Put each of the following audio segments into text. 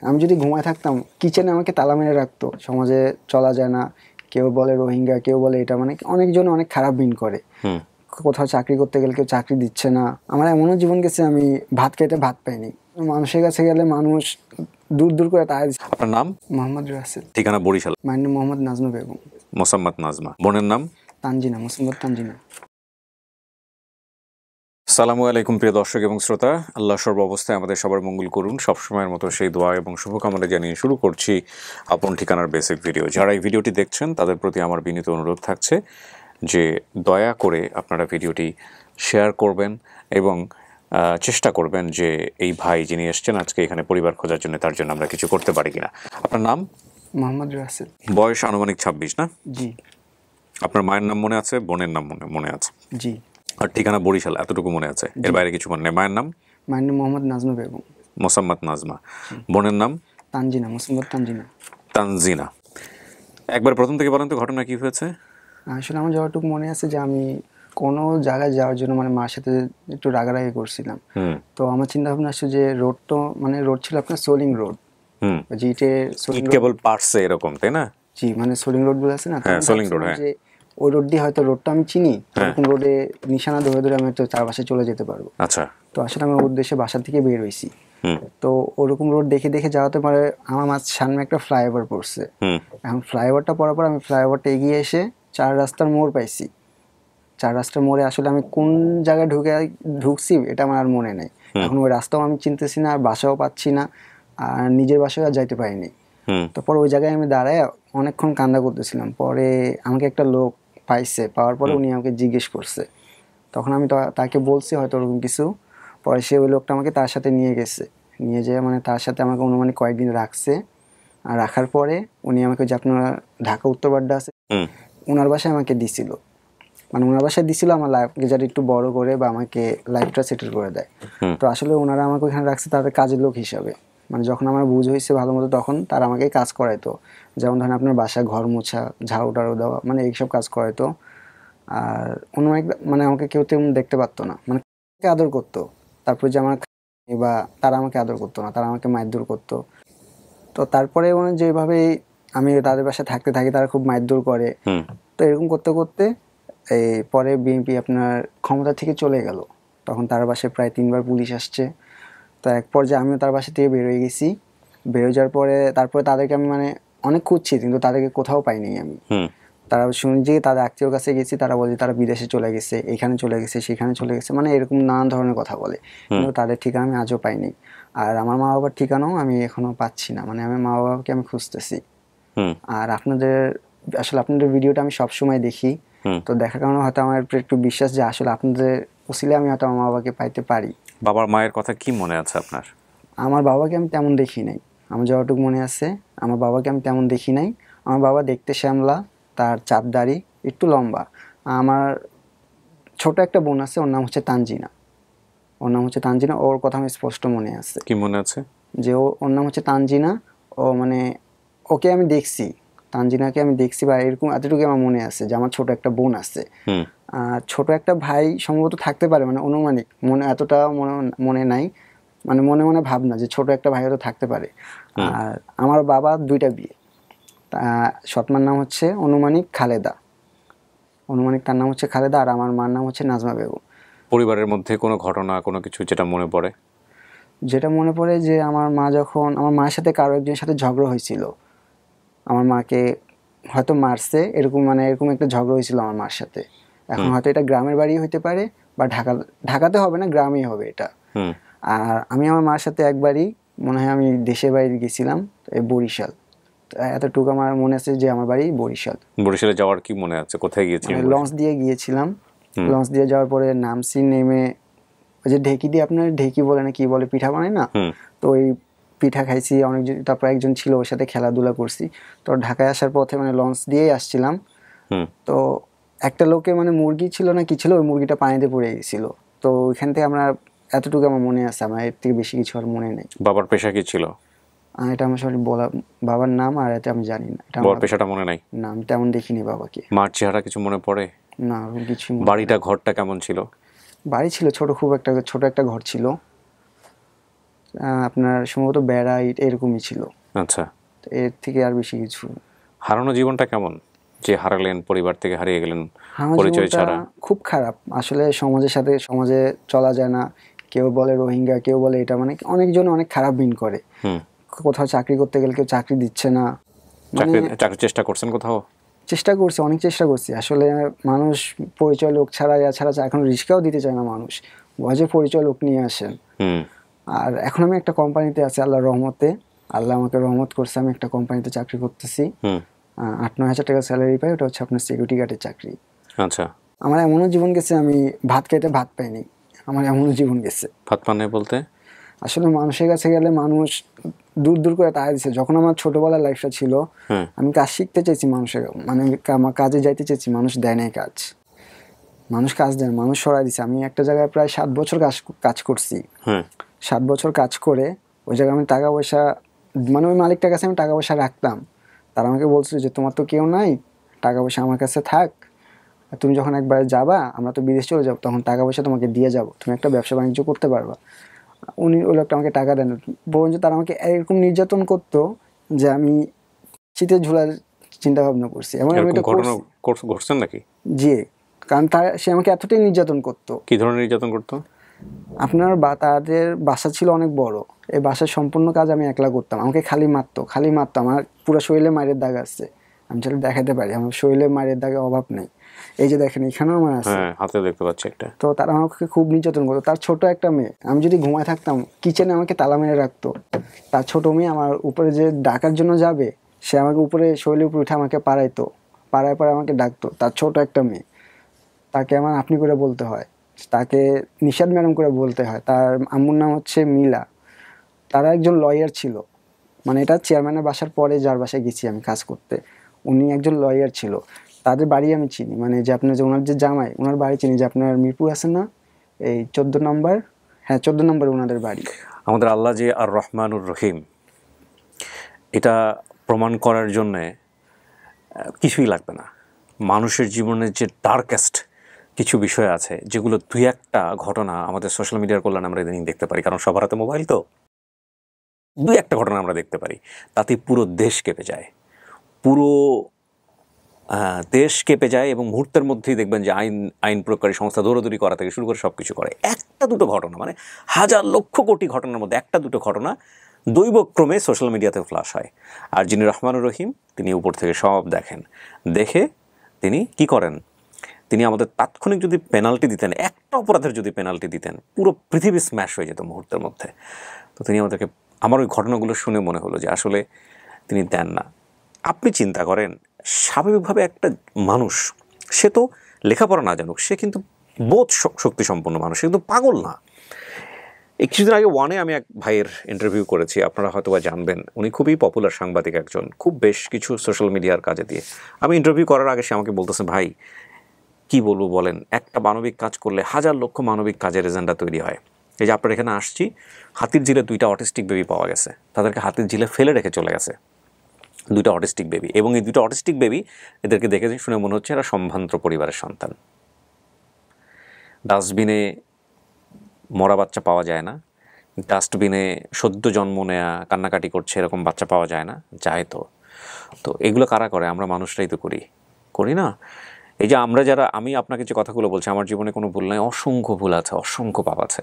আমি যদি ঘুমায় থাকতাম কিচেনে আমাকে তালা মেরে রাখতো, সমাজে চলা যায় না, কেউ বলে রোহিঙ্গা, কেউ বলে এটা, মানে অনেকজন অনেক খারাপ বিন করে। কোথাও চাকরি করতে গেলে কেউ চাকরি দিচ্ছে না। আমার এমনও জীবন গেছে আমি ভাত খেতে ভাত পাইনি, মানুষের কাছে গেলে মানুষ দূর দূর করে তাই। আপনার নাম? মোহাম্মদ রাসেল। ঠিকানা বরিশাল। মায়ের নাম মোহাম্মদ নাজমা বেগম। মোসাম্মদ নাজমা। বোনের নাম? তানজিনা, মোসাম্মদ তানজিনা। সালামু আলাইকুম প্রিয় দর্শক এবং শ্রোতা, আল্লাহ সর্ব অবস্থায় আমাদের সবার মঙ্গল করুন, সবসময়ের মতো সেই দোয়া এবং শুভকামনা জানিয়ে শুরু করছি আপন ঠিকানার বেসিক ভিডিও। যারা এই ভিডিওটি দেখছেন তাদের প্রতি আমার বিনীত অনুরোধ থাকছে যে দয়া করে আপনারা ভিডিওটি শেয়ার করবেন এবং চেষ্টা করবেন যে এই ভাই যিনি এসছেন আজকে এখানে পরিবার খোঁজার জন্য, তার জন্য আমরা কিছু করতে পারি কিনা। আপনার নাম? মোহাম্মদ রাসেল। বয়স আনুমানিক 26 না? জি। আপনার মায়ের নাম মনে আছে? বোনের নাম মনে আছে? জি। আর ঠিকানা বরিশাল, এতটুকু মনে আছে? এর বাইরে কিছু মনে নেই? মায়ের নাম? মায়ের নাম মোহাম্মদ নাজমা বেগম। মোসাম্মদ নাজমা। বোনের নাম? তানজিনা, মোসাম্মদ তানজিনা। তানজিনা। একবার প্রথম থেকে বলেন তো ঘটনা কি হয়েছে? আসলে আমার যতটুকু মনে আছে যে আমি কোনো জায়গায় যাওয়ার জন্য মানে মার সাথে একটু রাগারাগি করছিলাম। তো আমার চিন্তা ভাবনা আসছে যে রোড তো মানে রোড ছিল আপনার সোলিং রোড। জিটে সোলিং কেবল পারছে এরকম, তাই না? জি, মানে সোলিং রোড গুলো আছে না, হ্যাঁ, সোলিং রোড। হ্যাঁ, যে ওই রোড দিয়ে হয়তো রোডটা আমি চিনি, এরকম রোডে নিশানা ধরে ধরে আমি তো চারপাশে চলে যেতে পারবো। আচ্ছা। তো আসলে আমি উদ্দেশ্যে বাসা থেকে বের হইছি। তো ওরকম রোড দেখে দেখে যাওয়াতে পারে আমার সামনে একটা ফ্লাইওভার পড়ছে। এখন ফ্লাইওভারটা পড়ার পর আমি ফ্লাইওভারটা এগিয়ে এসে 4 রাস্তার মোড় পাইছি। 4 রাস্তার মোড়ে আসলে আমি কোন জায়গায় ঢুকছি এটা আমার আর মনে নেই। এখন ওই রাস্তাও আমি চিনতেছি না, আর বাসাও পাচ্ছি না, আর নিজের বাসায় আর যাইতে পারিনি। তো পরে ওই জায়গায় আমি দাঁড়ায় অনেকক্ষণ কান্না করতেছিলাম। পরে আমাকে একটা লোক পাইছে, পাওয়ার পরে উনি আমাকে জিজ্ঞেস করছে। তখন আমি তাকে বলছি হয়তো ওরকম কিছু। পরে সে ওই লোকটা আমাকে তার সাথে নিয়ে গেছে, নিয়ে যেয়ে মানে তার সাথে আমাকে অনুমানিক কয়েকদিন রাখছে। আর রাখার পরে উনি আমাকে যে আপনার ঢাকা উত্তরবাড্ডা আছে ওনার বাসায় আমাকে দিছিল, মানে ওনার বাসায় দিছিল আমার লাইফকে যারা একটু বড় করে বা আমাকে লাইফটা সেটেল করে দেয়। তো আসলে ওনারা আমাকে ওখানে রাখছে তাদের কাজের লোক হিসাবে। মানে যখন আমার বুঝ হয়েছে ভালো মতো তখন তারা আমাকে কাজ করাইতো, যেমন ধরেন আপনার বাসা ঘর মোছা, ঝাড়ু টাড়ু দেওয়া, মানে এইসব কাজ করাইতো। আর অন্য মানে আমাকে কেউ তেমন দেখতে পারতো না, মানে আদর করতো। তারপরে যে আমার বা তারা আমাকে আদর করতো না, তারা আমাকে মারধর করতো। তো তারপরে মানে যেভাবে আমি তাদের বাসায় থাকতে থাকি তারা খুব মারধর করে। তো এরকম করতে করতে এই পরে বিএনপি আপনার ক্ষমতা থেকে চলে গেল। তখন তার বাসায় প্রায় 3বার পুলিশ আসছে। তো এক পর্যায়ে আমিও তার বাসা থেকে বেরোয় গেছি। বেরোয় যাওয়ার পরে তারপরে তাদেরকে আমি মানে অনেক খুঁজছি, কিন্তু তাদেরকে কোথাও পাইনি আমি। তারা শুনছি তাদের আত্মীয়র কাছে গেছি, তারা বলে তারা বিদেশে চলে গেছে, এখানে চলে গেছে, সেখানে চলে গেছে, মানে এরকম নানান ধরনের কথা বলে। কিন্তু তাদের ঠিকানা আমি আজও পাইনি। আর আমার মা বাবার ঠিকানাও আমি এখনো পাচ্ছি না, মানে আমার মা বাবাকে আমি খুঁজতেছি। আর আপনাদের ভিডিওটা আমি সবসময় দেখি, তো দেখার কারণে হয়তো আমার একটু বিশ্বাস যে আসলে আপনাদের উসিলে আমি হয়তো আমার মা বাবাকে পাইতে পারি। বাবার মায়ের কথা কি মনে আছে আপনার? আমার বাবাকে আমি তেমন দেখি নাই, আমার যতটুকু মনে আছে আমার বাবাকে আমি তেমন দেখি নাই। আমার বাবা দেখতে শ্যামলা, তার চাপ দাড়ি, একটু লম্বা। আমার ছোট একটা বোন আছে, ওর নাম হচ্ছে তানজিনা। ওর কথা আমি স্পষ্ট মনে আছে। কি মনে আছে? যে ওর নাম হচ্ছে তানজিনা। ও মানে ওকে আমি দেখছি, তানজিনাকে আমি দেখছি, বা এরকম এতটুকু আমার মনে আছে যে আমার ছোট একটা বোন আছে। আর ছোট একটা ভাই সম্ভবত থাকতে পারে, মানে অনুমানিক, মনে এতটা মনে নাই, মানে মনে মনে ভাবনা যে ছোট একটা ভাই হয়তো থাকতে পারে। আর আমার বাবা 2টা বিয়ে। সৎমার নাম হচ্ছে অনুমানিক তার নাম হচ্ছে খালেদা, আর আমার মার নাম হচ্ছে নাজমা বেগম। পরিবারের মধ্যে কোনো ঘটনা, কোনো কিছু যেটা মনে পড়ে? যেটা মনে পড়ে যে আমার মায়ের সাথে কারো একজনের সাথে ঝগড়া হয়েছিল, আমার মাকে হয়তো মারছে, এরকম একটা ঝগড়া হয়েছিল আমার মার সাথে। এখন হয়তো এটা গ্রামের বাড়ি হইতে পারে বা ঢাকাতে হবে না, গ্রামেই হবে এটা। আর আমি আমার মার সাথে একবারই মনে হয় আমি দেশের বাড়ি গেছিলাম, বরিশাল। এতটুকু আমার মনে আছে যে আমার বাড়ি বরিশাল। বরিশালে যাওয়ার কি মনে আছে? কোথায় গিয়েছিলেন? লঞ্চ দিয়ে গিয়েছিলাম। লঞ্চ দিয়ে যাওয়ার পরে নামছি, নেমে ওই যে ঢেকি দিয়ে আপনার ঢেকি বলে না কি বলে, পিঠা বানায় না, তো ওই পিঠা খাইছি অনেকজন। তারপর একজন ছিল, ওর সাথে খেলাধুলা করছি। তো ঢাকায় আসার পথে মানে লঞ্চ দিয়েই আসছিলাম। তো একটা লোকের মানে মুরগি ছিল না কি ছিল, ওই মুরগিটা পানিতে পড়ে গেছিল। তো ওইখান থেকে এতটুকু আমার মনে আছে, আমার এর থেকে বেশি কিছু আর মনে নেই। বাবার পেশা কি ছিল? এটা আমার সঠিক বলা, বাবার নাম আর এটা আমি জানি না। বাবার পেশাটা মনে নাই? না, আমি তেমন দেখিনি বাবাকে। মার চেহারা কিছু মনে পড়ে? না, কিছু। ঘরটা কেমন ছিল? বাড়ি ছিল ছোট, খুব একটা ছোট একটা ঘর ছিল। আপনার সম্ভবত বেড়া ইট এরকমই ছিল। আচ্ছা, তো এর থেকে আর বেশি কিছু। হারানো জীবনটা কেমন, যে হারালেন, পরিবার থেকে হারিয়ে গেলেন, আমার পরিচয় জীবনটা ছাড়া? খুব খারাপ আসলে, সমাজের সাথে সমাজে চলা যায় না। কেউ বলে রোহিঙ্গা, কেউ বলে এটা, মানে অনেকজন অনেক খারাপ বিন করে। কোথাও চাকরি করতে গেলে কেউ চাকরি দিচ্ছে না। চাকরির চেষ্টা করছেন কোথাও? চেষ্টা করছি, অনেক চেষ্টা করছি আসলে। মানুষ পরিচয় লোক ছাড়া এখন রিস্কাও দিতে চায় না মানুষ, বয়সে পরিচয় লোক নিয়ে আসেন। আর এখন আমি একটা কোম্পানিতে আছি আল্লাহর রহমতে। আল্লাহ আমাকে রহমত করছে, আমি একটা কোম্পানিতে চাকরি করতেছি। 8-9 হাজার টাকা স্যালারি পাই, ওটা হচ্ছে আপনার সিকিউরিটি গার্ডের চাকরি। আচ্ছা, আমার এমনও জীবন গেছে, আমি ভাত খাইতে ভাত পাইনি, আমার এমনও জীবন গেছে। ভাত পানে বলতে আসলে মানুষের কাছে গেলে মানুষ দূর দূর করে তাড়া দিচ্ছে। যখন আমার ছোটবেলার লাইফটা ছিল, আমি কাজ শিখতে চাইছি মানুষের, মানে আমার কাজে যাইতে চাইছি, মানুষ দেয় নাই কাজ, মানুষ কাজ দেয়, মানুষ সরাই দিচ্ছে। আমি একটা জায়গায় প্রায় 7 বছর কাজ করছি। 7 বছর কাজ করে ওই জায়গায় আমি টাকা পয়সা, মানে ওই মালিকটার কাছে আমি টাকা পয়সা রাখতাম। তারা আমাকে বলছিল যে তোমার তো কেউ নাই, টাকা পয়সা আমার কাছে থাক, তুমি যখন একবার যাবা, আমরা তো বিদেশ চলে যাবো, তখন টাকা পয়সা তোমাকে দিয়ে যাবো, তুমি একটা ব্যবসা বাণিজ্য করতে পারবা। ওই লোকটা আমাকে টাকা দেন, বরঞ্চ তারা আমাকে এরকম নির্যাতন করতো যে আমি শীতে ঝুলার চিন্তা ভাবনা করছি। এমন আমি এটা ঘটছেন নাকি? জি, কারণ সে আমাকে এতটাই নির্যাতন করতো। কি ধরনের নির্যাতন করতো? আপনার তাদের বাসা ছিল অনেক বড়, এই বাসার সম্পূর্ণ কাজ আমি একলা করতাম। আমাকে খালি মারতো। আমার পুরো শরীরে মারের দাগ আছে, আমি চাইলে দেখাতে পারি, আমার শরীরে মারের দাগে অভাব নেই। এই যে দেখেন, এখানেও আমার আছে, হাতে দেখতে পাচ্ছি একটা। তো তারা আমাকে খুব নির্যাতন করতো। তার ছোট একটা মেয়ে, আমি যদি ঘুমায় থাকতাম কিচেনে আমাকে তালা মেরে রাখতো। তার ছোট মেয়ে আমার উপরে যে ডাকার জন্য যাবে, সে আমাকে উপরে শরীরের উপরে উঠে আমাকে পাড়াইতো, পাড়ায় আমাকে ডাকতো। তার ছোট একটা মেয়ে, তাকে আমার আপনি করে বলতে হয়, তাকে নিশাদ ম্যাডাম করে বলতে হয়। তার আম্মুর নাম হচ্ছে মিলা। তারা একজন লয়ার ছিল, মানে এটা চেয়ারম্যানের বাসার পরে যার বাসায় গেছি আমি কাজ করতে, উনি একজন লয়ার ছিল। তাদের বাড়ি আমি চিনি, মানে যে আপনার যে ওনার যে জামাই, ওনার বাড়ি চিনি। যে আপনার মিরপুর আছেন না, এই 14 নম্বর, হ্যাঁ 14 নম্বরে ওনাদের বাড়ি। আমাদের আল্লাহ যে আর রহমানুর রহিম, এটা প্রমাণ করার জন্যে কিছুই লাগবে না। মানুষের জীবনের যে ডার্কেস্ট কিছু বিষয় আছে, যেগুলো 2-1টা ঘটনা আমাদের সোশ্যাল মিডিয়ার কল্যাণে আমরা ইদানিং দেখতে পারি, কারণ সবার হাতে মোবাইল, তো 2-1টা ঘটনা আমরা দেখতে পারি, তাতে পুরো দেশ কেঁপে যায়, পুরো দেশ কেঁপে যায়। এবং মুহূর্তের মধ্যেই দেখবেন যে আইন প্রয়োগকারী সংস্থা দৌড়াদৌড়ি করা থেকে শুরু করে সব কিছু করে। 1-2 ঘটনা, মানে হাজার লক্ষ কোটি ঘটনার মধ্যে 1-2 ঘটনা দৈবক্রমে সোশ্যাল মিডিয়াতে ফ্লাশ হয়। আর যিনি রহমানুর রহিম, তিনি উপর থেকে সব দেখেন, দেখে তিনি কি করেন, তিনি আমাদের তাৎক্ষণিক যদি পেনাল্টি দিতেন, একটা অপরাধের যদি পেনাল্টি দিতেন, পুরো পৃথিবী স্ম্যাশ হয়ে যেত মুহূর্তের মধ্যে। তো তিনি আমাদেরকে, আমার ওই ঘটনাগুলো শুনে মনে হলো যে আসলে তিনি দেন না। আপনি চিন্তা করেন, স্বাভাবিকভাবে একটা মানুষ, সে তো লেখাপড়া না জানুক, সে কিন্তু বোধ শক্তি সম্পন্ন মানুষ, সে কিন্তু পাগল না। কিছুদিন আগে ওয়ানে আমি এক ভাইয়ের ইন্টারভিউ করেছি, আপনারা হয়তো বা জানবেন, উনি খুবই পপুলার সাংবাদিক একজন, খুব বেশ কিছু সোশ্যাল মিডিয়ার কাজে দিয়ে। আমি ইন্টারভিউ করার আগে সে আমাকে বলতেছে, ভাই কি বলবো বলেন, একটা মানবিক কাজ করলে হাজার লক্ষ মানবিক কাজের এজেন্ডা তৈরি হয়। এই যে আপনার এখানে আসছি, হাতির ঝিলে 2টা অটিস্টিক বেবি পাওয়া গেছে, তাদেরকে হাতির ঝিলে ফেলে রেখে চলে গেছে 2টা অটিস্টিক বেবি, এবং এই 2টা অটিস্টিক বেবি, এদেরকে দেখে শুনে মনে হচ্ছে এরা সম্ভ্রান্ত পরিবারের সন্তান। ডাস্টবিনে মরা বাচ্চা পাওয়া যায় না, ডাস্টবিনে সদ্য জন্ম নেয়া কান্নাকাটি করছে এরকম বাচ্চা পাওয়া যায় না, যায় তো। তো এগুলো কারা করে? আমরা মানুষরাই তো করি না? এই যে আমরা যারা, আমি আপনাকে যে কথাগুলো বলছি, আমার জীবনে কোনো ভুল নাই, অসংখ্য ভুল আছে, অসংখ্য পাপ আছে,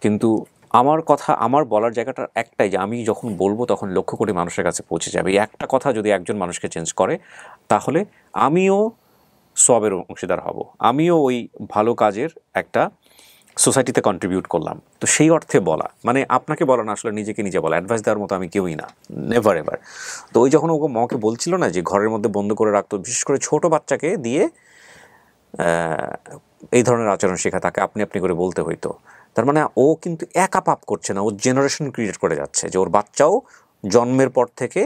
কিন্তু আমার বলার জায়গাটা একটাই, যে আমি যখন বলবো তখন লক্ষ কোটি মানুষের কাছে পৌঁছে যাবে। এই একটা কথা যদি একজন মানুষকে চেঞ্জ করে, তাহলে আমিও সবের অংশীদার হব, আমিও ওই ভালো কাজের একটা সোসাইটিতে কন্ট্রিবিউট করলাম। তো সেই অর্থে বলা, মানে আপনাকে বলা না, আসলে নিজেকে নিজে বলা, অ্যাডভাইস দেওয়ার মতো আমি কেউই না, নেভার এভার। তো ওই যখন ওকে মাকে বলছিল না যে ঘরের মধ্যে বন্ধ করে রাখতো, বিশেষ করে ছোট বাচ্চাকে দিয়ে এই ধরনের আচরণ শেখা, তাকে আপনি আপনি করে বলতে হইতো। তার মানে ও কিন্তু একা পাপ করছে না, ও জেনারেশন ক্রিয়েট করে যাচ্ছে, যে ওর বাচ্চাও জন্মের পর থেকে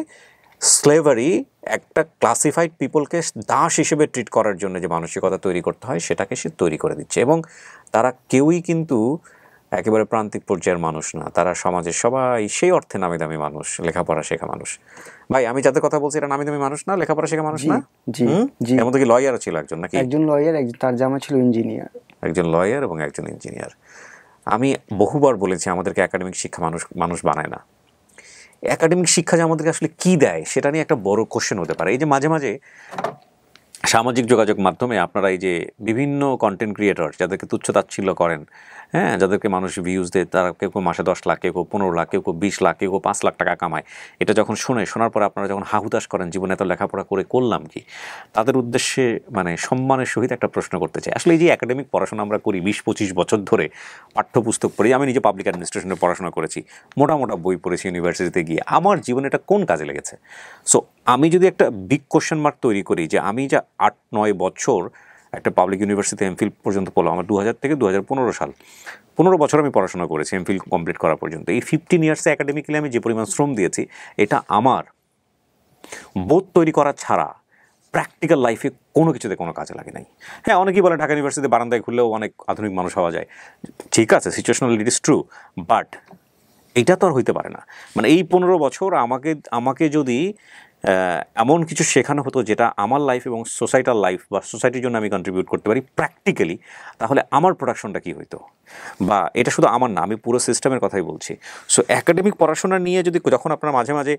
স্লেভারি, একটা ক্লাসিফাইড পিপলকে দাস হিসেবে ট্রিট করার জন্য যে মানসিকতা তৈরি করতে হয়, সেটাকে সে তৈরি করে দিচ্ছে। এবং তারা কেউই কিন্তু একেবারে প্রান্তিক পর্যায়ের মানুষ না, তারা সমাজের সবাই সেই অর্থে নামি দামি মানুষ, লেখাপড়া শেখা মানুষ। ভাই আমি যাদের কথা বলছি, এরা নামি দামি মানুষ না, লেখাপড়া শেখা মানুষ না। এর মধ্যে কি লয়ারও ছিল একজন নাকি? একজন লয়ার, তার জামা ছিল ইঞ্জিনিয়ার। একজন লয়ার এবং একজন ইঞ্জিনিয়ার। আমি বহুবার বলেছি আমাদেরকে একাডেমিক শিক্ষা মানুষ বানায় না। একাডেমিক শিক্ষা যে আমাদেরকে আসলে কী দেয় সেটা নিয়ে একটা বড় কোশ্চেন হতে পারে। এই যে মাঝে মাঝে সামাজিক যোগাযোগ মাধ্যমে আপনারা এই যে বিভিন্ন কন্টেন্ট ক্রিয়েটর যাদেরকে তুচ্ছ-তাচ্ছিল্য করেন, হ্যাঁ, যাদেরকে মানুষ ভিউজ দেয়, তারা কেউ মাসে 10 লাখ, কেউ 15 লাখ, কেউ 20 লাখ, কেউ 5 লাখ টাকা কামায়, এটা যখন শোনার পরে আপনারা যখন হাহুতাশ করেন জীবনে এত লেখাপড়া করে করলাম কি, তাদের উদ্দেশ্যে মানে সম্মানের সহিত একটা প্রশ্ন করতে চাই। আসলে এই যে একাডেমিক পড়াশোনা আমরা করি 20-25 বছর ধরে, পাঠ্যপুস্তক পড়ি, আমি নিজে পাবলিক অ্যাডমিনিস্ট্রেশনে পড়াশোনা করেছি, মোটা বই পড়েছি ইউনিভার্সিটিতে গিয়ে, আমার জীবনে এটা কোন কাজে লেগেছে? সো আমি যদি একটা বিগ কোশ্চেন মার্ক তৈরি করি যে আমি যা 8-9 বছর একটা পাবলিক ইউনিভার্সিটিতে এমফিল পর্যন্ত পড়লাম, আমার 2000 থেকে 2015 সাল, 15 বছর আমি পড়াশোনা করেছি এমফিল কমপ্লিট করা পর্যন্ত। এই 15 ইয়ার্সে একাডেমিক্যালি আমি যে পরিমাণ শ্রম দিয়েছি, এটা আমার বোধ তৈরি করা ছাড়া প্র্যাকটিক্যাল লাইফে কোনো কিছুতে কোনো কাজে লাগে নাই। হ্যাঁ, অনেকেই বলে ঢাকা ইউনিভার্সিটিতে বারান্দায় ঘুরলেও অনেক আধুনিক মানুষ হওয়া যায়, ঠিক আছে, situational it is true, but এইটা তো আর হইতে পারে না। মানে এই 15 বছর আমাকে যদি এমন কিছু শেখানো হতো যেটা আমার লাইফ এবং সোসাইটাল লাইফ বা সোসাইটির জন্য আমি কন্ট্রিবিউট করতে পারি প্র্যাকটিক্যালি, তাহলে আমার প্রোডাকশনটা কী হইতো? বা এটা শুধু আমার না, আমি পুরো সিস্টেমের কথাই বলছি। সো একাডেমিক পড়াশোনা নিয়ে যদি যখন আপনারা মাঝে মাঝে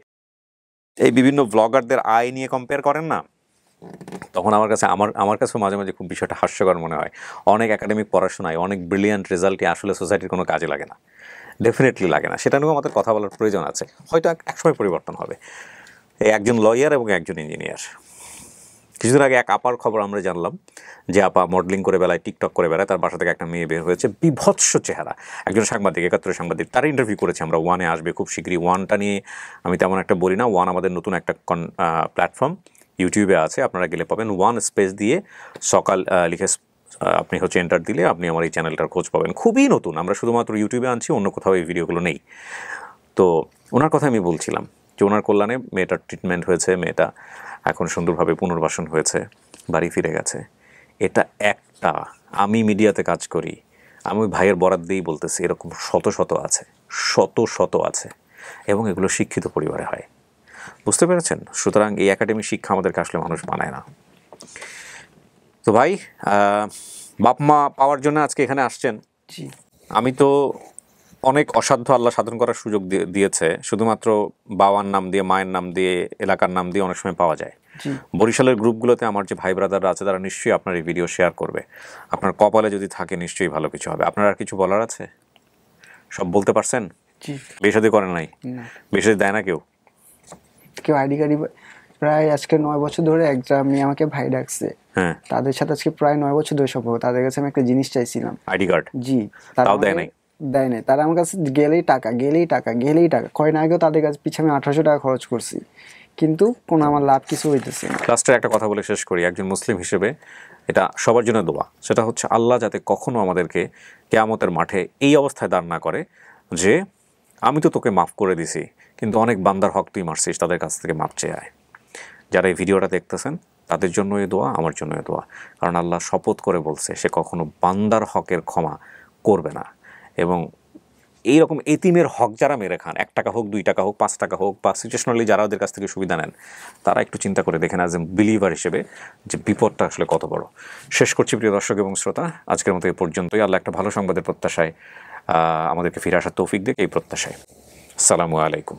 এই বিভিন্ন ব্লগারদের আয় নিয়ে কম্পেয়ার করেন না, তখন আমার কাছেও মাঝে মাঝে খুব বিষয়টা হাস্যকর মনে হয়। অনেক একাডেমিক পড়াশোনায় অনেক ব্রিলিয়ান্ট রেজাল্টে আসলে সোসাইটির কোনো কাজে লাগে না, ডেফিনেটলি লাগে না। সেটা নিয়েও আমাদের কথা বলার প্রয়োজন আছে, হয়তো একসময় পরিবর্তন হবে। এই একজন লয়ার এবং একজন ইঞ্জিনিয়ার। কিছুদিন আগে এক আপার খবর আমরা জানলাম যে আপা মডেলিং করে বেলায়, টিকটক করে বেলায়, তার বাসা থেকে একটা মেয়ে বের হয়েছে, বিভৎস চেহারা, একজন সাংবাদিক, 71 সাংবাদিক, তারা ইন্টারভিউ করেছে। আমরা ওয়ানে আসবে খুব শীঘ্রই। ওয়ানটা নিয়ে আমি তেমন একটা বলি না, ওয়ান আমাদের নতুন একটা প্ল্যাটফর্ম, ইউটিউবে আছে, আপনারা গেলে পাবেন। ওয়ান স্পেস দিয়ে সকাল লিখে আপনি এন্টার দিলে আপনি আমার এই চ্যানেলটার খোঁজ পাবেন। খুবই নতুন, আমরা শুধুমাত্র ইউটিউবে আনছি, অন্য কোথাও এই ভিডিওগুলো নেই। তো ওনার কথা আমি বলছিলাম যে ওনার কল্যাণে মেয়েটার ট্রিটমেন্ট হয়েছে, মেয়েটা এখন সুন্দরভাবে পুনর্বাসন হয়েছে, বাড়ি ফিরে গেছে। এটা একটা, আমি মিডিয়াতে কাজ করি, আমি ভাইয়ের বরাত দিয়েই বলতেছি, এরকম শত শত আছে এবং এগুলো শিক্ষিত পরিবারে হয়। বুঝতে পেরেছেন? সুতরাং এই একাডেমিক শিক্ষা আমাদেরকে আসলে মানুষ বানায় না। তো ভাই, বাপ মা পাওয়ার জন্য আজকে এখানে আসছেন। আমি তো অনেক অসাধ্য আল্লাহ সাধন করার সুযোগ দিয়েছে, শুধুমাত্র বাবার নাম দিয়ে, মায়ের নাম দিয়ে, এলাকার নাম দিয়ে অনেক সময় পাওয়া যায়। বরিশালের গ্রুপগুলোতে আমার যে ভাই ব্রাদাররা আছে, তারা নিশ্চয়ই আপনার এই ভিডিও শেয়ার করবে। আপনার কপালে যদি থাকে নিশ্চয়ই ভালো কিছু হবে। আপনার আর কিছু বলার আছে? সব বলতে পারছেন? বিয়ে-শাদী করেন নাই? বিয়ে-শাদী দেয় না কেউ আইডি কার্ড প্রায় আজকে 9 বছর ধরে একটা মেয়ে আমাকে ভাই ডাকছে। হ্যাঁ, তাদের সাথে আজকে প্রায় 9 বছর ধরে সম্পর্ক। তাদের কাছে আমি একটা জিনিস চাইছিলাম, আইডি কার্ড। জি, তাও দেয় নাই। তারা আমার কাছে গেলেই টাকা কয় না। আগেও তাদের কাছে পিছনে 1800 টাকা খরচ করছি, কিন্তু কোনো আমার লাভ কিছু হইতেছে না। লাস্টে একটা কথা বলে শেষ করি। একজন মুসলিম হিসেবে এটা সবার জন্য দোয়া, সেটা হচ্ছে আল্লাহ যাতে কখনো আমাদেরকে কিয়ামতের মাঠে এই অবস্থায় দাঁড় না করে যে আমি তো তোকে মাফ করে দিছি, কিন্তু অনেক বান্দার হক তুই মারছিস, তাদের কাছ থেকে মাপ চেয়ে আয়। যারা এই ভিডিওটা দেখতেছেন তাদের জন্য এই দোয়া, আমার জন্য এই দোয়া। কারণ আল্লাহ শপথ করে বলছে সে কখনো বান্দার হকের ক্ষমা করবে না। এবং এইরকম এতিমের হক যারা মেরে খান, 1 টাকা হোক, 2 টাকা হোক, 5 টাকা হোক, বা সিচুয়েশনালি যারা ওদের কাছ থেকে সুবিধা নেন, তারা একটু চিন্তা করে দেখেন অ্যাজ এ বিলিভার হিসেবে যে বিপদটা আসলে কত বড়। শেষ করছি প্রিয় দর্শক এবং শ্রোতা, আজকের মতো এই পর্যন্তই। আল্লাহ একটা ভালো সংবাদের প্রত্যাশায় আমাদেরকে ফিরে আসার তৌফিক দিক, এই প্রত্যাশায়। আসসালামু আলাইকুম।